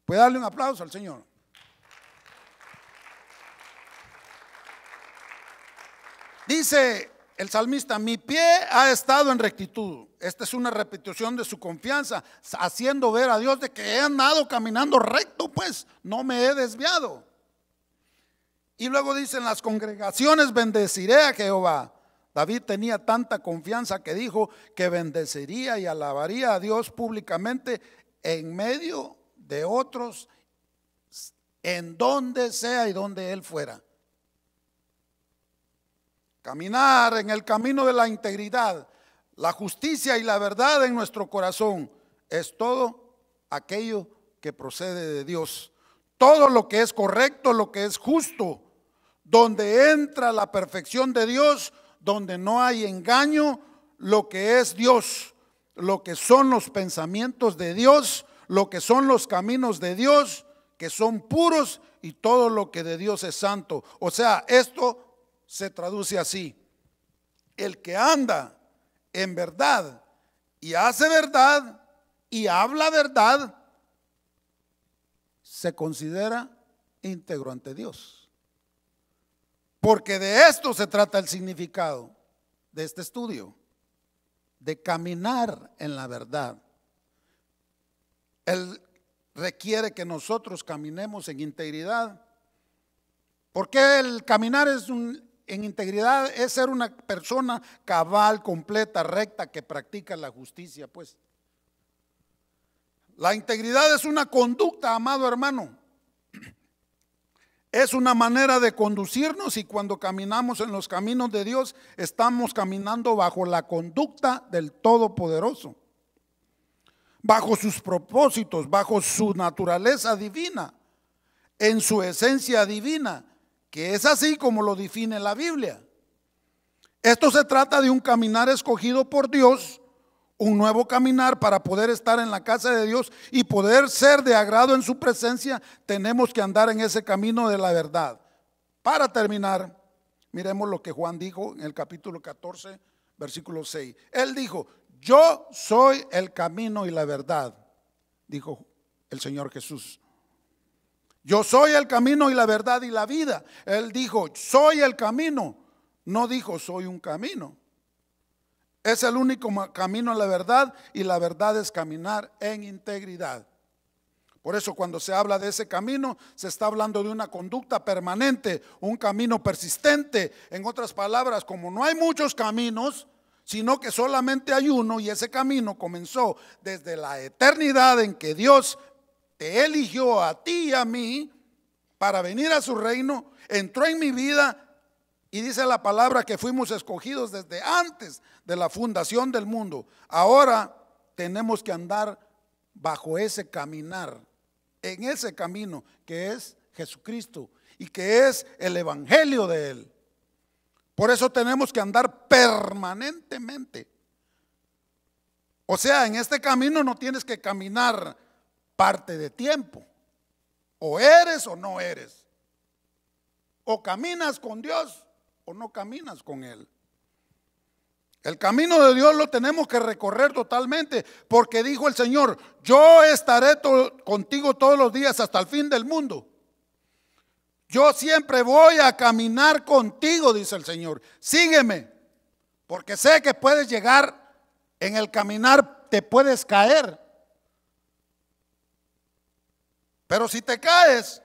A: ¿Puede darle un aplauso al Señor? Dice el salmista, mi pie ha estado en rectitud. Esta es una repetición de su confianza, haciendo ver a Dios de que he andado caminando recto, pues no me he desviado. Y luego dice, en las congregaciones bendeciré a Jehová. David tenía tanta confianza que dijo que bendeciría y alabaría a Dios públicamente en medio de otros en donde sea y donde Él fuera. Caminar en el camino de la integridad, la justicia y la verdad en nuestro corazón es todo aquello que procede de Dios. Todo lo que es correcto, lo que es justo, donde entra la perfección de Dios, donde no hay engaño, lo que es Dios, lo que son los pensamientos de Dios, lo que son los caminos de Dios, que son puros, y todo lo que de Dios es santo. O sea, esto se traduce así: el que anda en verdad y hace verdad y habla verdad, se considera íntegro ante Dios. Porque de esto se trata el significado de este estudio, de caminar en la verdad. Él requiere que nosotros caminemos en integridad. Porque el caminar en integridad es ser una persona cabal, completa, recta, que practica la justicia, pues. La integridad es una conducta, amado hermano. Es una manera de conducirnos, y cuando caminamos en los caminos de Dios, estamos caminando bajo la conducta del Todopoderoso, bajo sus propósitos, bajo su naturaleza divina, en su esencia divina, que es así como lo define la Biblia. Esto se trata de un caminar escogido por Dios, un nuevo caminar. Para poder estar en la casa de Dios y poder ser de agrado en su presencia, tenemos que andar en ese camino de la verdad. Para terminar, miremos lo que Juan dijo en el capítulo 14, versículo 6. Él dijo: yo soy el camino y la verdad, dijo el Señor Jesús. Yo soy el camino y la verdad y la vida. Él dijo: soy el camino. No dijo: soy un camino. Es el único camino a la verdad, y la verdad es caminar en integridad. Por eso, cuando se habla de ese camino, se está hablando de una conducta permanente, un camino persistente. En otras palabras, como no hay muchos caminos, sino que solamente hay uno, y ese camino comenzó desde la eternidad en que Dios te eligió a ti y a mí para venir a su reino, entró en mi vida. Y dice la palabra que fuimos escogidos desde antes de la fundación del mundo. Ahora tenemos que andar bajo ese caminar, en ese camino que es Jesucristo y que es el evangelio de Él. Por eso tenemos que andar permanentemente. O sea, en este camino no tienes que caminar parte de tiempo. O eres o no eres. O caminas con Dios o no caminas con Él. El camino de Dios lo tenemos que recorrer totalmente, porque dijo el Señor: yo estaré contigo todos los días hasta el fin del mundo. Yo siempre voy a caminar contigo, dice el Señor. Sígueme, porque sé que puedes llegar en el caminar, te puedes caer. Pero si te caes,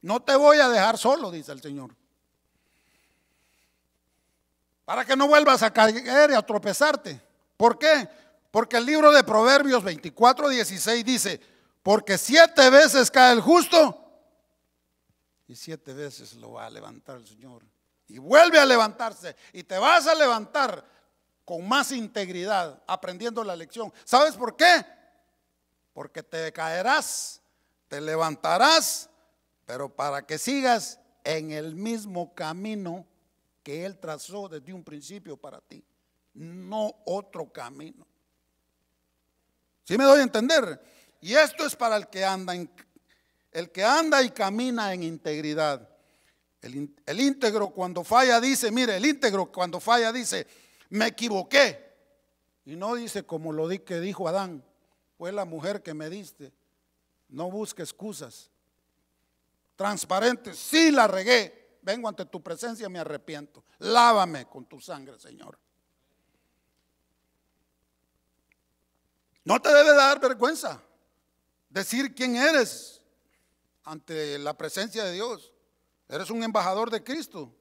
A: no te voy a dejar solo, dice el Señor. Para que no vuelvas a caer y a tropezarte. ¿Por qué? Porque el libro de Proverbios 24:16 dice: porque 7 veces cae el justo y 7 veces lo va a levantar el Señor. Y vuelve a levantarse, y te vas a levantar con más integridad, aprendiendo la lección. ¿Sabes por qué? Porque te caerás, te levantarás, pero para que sigas en el mismo camino que Él trazó desde un principio para ti, no otro camino. ¿Sí me doy a entender? Y esto es para el que anda y camina en integridad. El íntegro cuando falla dice, mire, el íntegro cuando falla dice: me equivoqué. Y no dice como que dijo Adán: fue la mujer que me diste. No busque excusas. Transparente: sí, la regué. Vengo ante tu presencia, me arrepiento. Lávame con tu sangre, Señor. No te debe dar vergüenza decir quién eres ante la presencia de Dios. Eres un embajador de Cristo.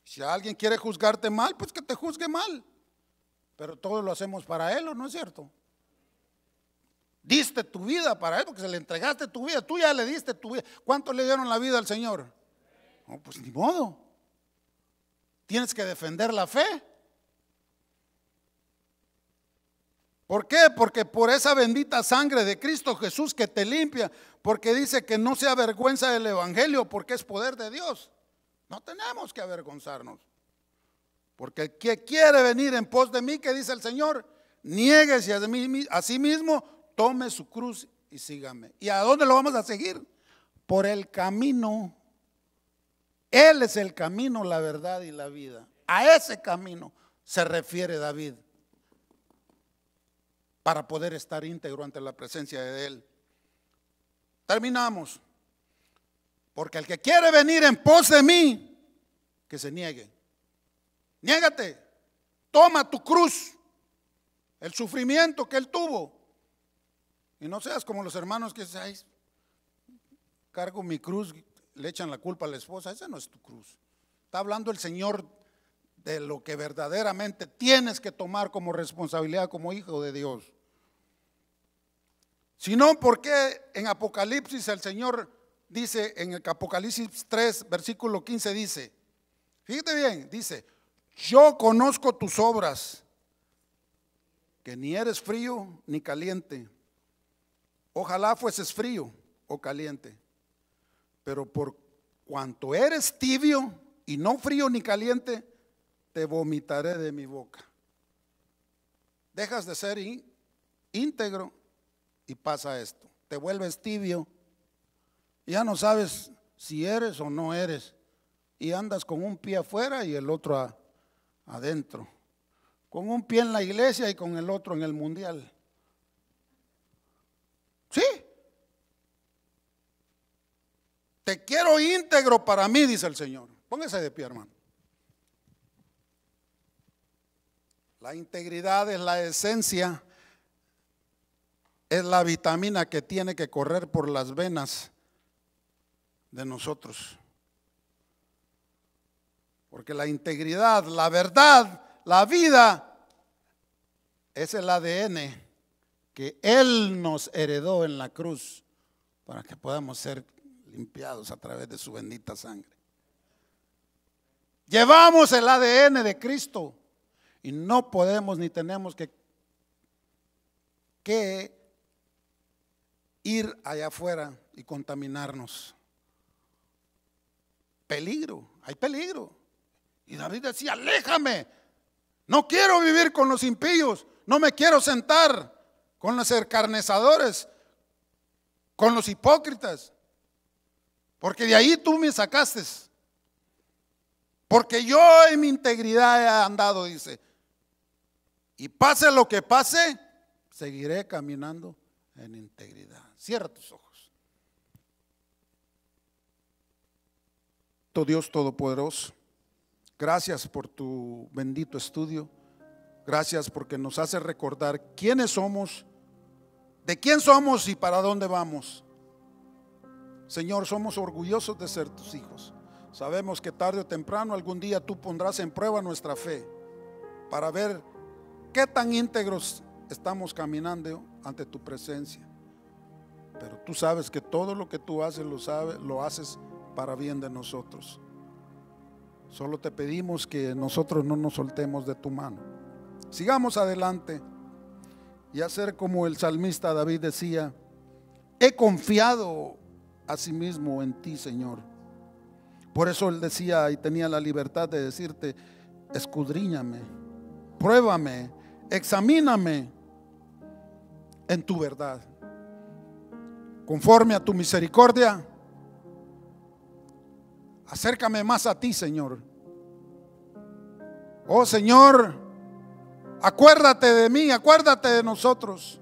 A: Si alguien quiere juzgarte mal, pues que te juzgue mal. Pero todo lo hacemos para Él, ¿o no es cierto? diste tu vida para Él, porque se le entregaste tu vida, tú ya le diste tu vida. ¿Cuántos le dieron la vida al Señor? No, pues ni modo. Tienes que defender la fe. ¿Por qué? Porque por esa bendita sangre de Cristo Jesús que te limpia, porque dice que no se avergüenza del evangelio, porque es poder de Dios. No tenemos que avergonzarnos. Porque el que quiere venir en pos de mí, que dice el Señor, niéguese a sí mismo, tome su cruz y sígame. ¿Y a dónde lo vamos a seguir? Por el camino. Él es el camino, la verdad y la vida. A ese camino se refiere David, para poder estar íntegro ante la presencia de Él. Terminamos. Porque el que quiere venir en pos de mí, que se niegue. Niégate, toma tu cruz, el sufrimiento que Él tuvo. Y no seas como los hermanos que dicen, ay, cargo mi cruz, le echan la culpa a la esposa. Esa no es tu cruz. Está hablando el Señor de lo que verdaderamente tienes que tomar como responsabilidad como hijo de Dios. Si no, ¿por qué en Apocalipsis el Señor dice, en el Apocalipsis 3, versículo 15 dice, fíjate bien, dice, yo conozco tus obras, que ni eres frío ni caliente. Ojalá fueses frío o caliente, pero por cuanto eres tibio y no frío ni caliente, te vomitaré de mi boca. Dejas de ser íntegro y pasa esto, te vuelves tibio, ya no sabes si eres o no eres, y andas con un pie afuera y el otro adentro, con un pie en la iglesia y con el otro en el mundial. Sí, te quiero íntegro para mí, dice el Señor. Póngase de pie, hermano. La integridad es la esencia, es la vitamina que tiene que correr por las venas de nosotros. Porque la integridad, la verdad, la vida es el ADN que Él nos heredó en la cruz para que podamos ser limpiados a través de su bendita sangre. Llevamos el ADN de Cristo y no podemos ni tenemos que ir allá afuera y contaminarnos. Peligro, hay peligro. Y David decía, aléjame, no quiero vivir con los impíos, no me quiero sentar con los escarnecedores, con los hipócritas, porque de ahí tú me sacaste. Porque yo en mi integridad he andado, dice, y pase lo que pase, seguiré caminando en integridad. Cierra tus ojos. Dios Todopoderoso, gracias por tu bendito estudio. Gracias porque nos hace recordar quiénes somos, de quién somos y para dónde vamos. Señor, somos orgullosos de ser tus hijos. Sabemos que tarde o temprano algún día tú pondrás en prueba nuestra fe para ver qué tan íntegros estamos caminando ante tu presencia. Pero tú sabes que todo lo que tú haces lo haces para bien de nosotros. Solo te pedimos que nosotros no nos soltemos de tu mano. Sigamos adelante y hacer como el salmista David decía, he confiado a sí mismo en ti, Señor. Por eso él decía y tenía la libertad de decirte, escudriñame, pruébame, examíname en tu verdad. Conforme a tu misericordia, acércame más a ti, Señor. Oh Señor, acuérdate de mí, acuérdate de nosotros,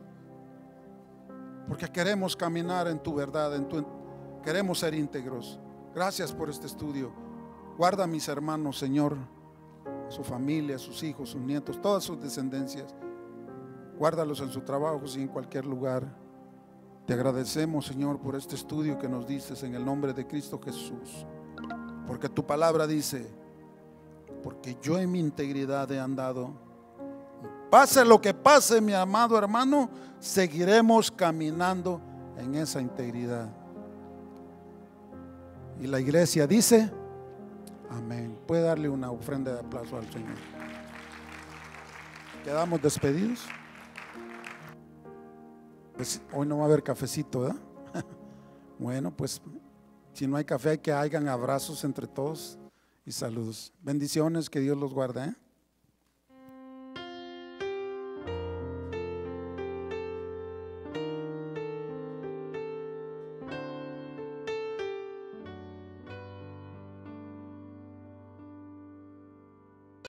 A: porque queremos caminar en tu verdad, queremos ser íntegros. Gracias por este estudio. Guarda a mis hermanos, Señor, a su familia, a sus hijos, sus nietos, todas sus descendencias. Guárdalos en su trabajo y en cualquier lugar. Te agradecemos, Señor, por este estudio que nos dices en el nombre de Cristo Jesús. Porque tu palabra dice, porque yo en mi integridad he andado, Pase lo que pase, mi amado hermano, seguiremos caminando en esa integridad. Y la iglesia dice amén. Puede darle una ofrenda de aplauso al Señor. Quedamos despedidos. Pues hoy no va a haber cafecito, ¿verdad? Bueno, pues si no hay café, hay que hagan abrazos entre todos y saludos. Bendiciones, que Dios los guarde, ¿eh?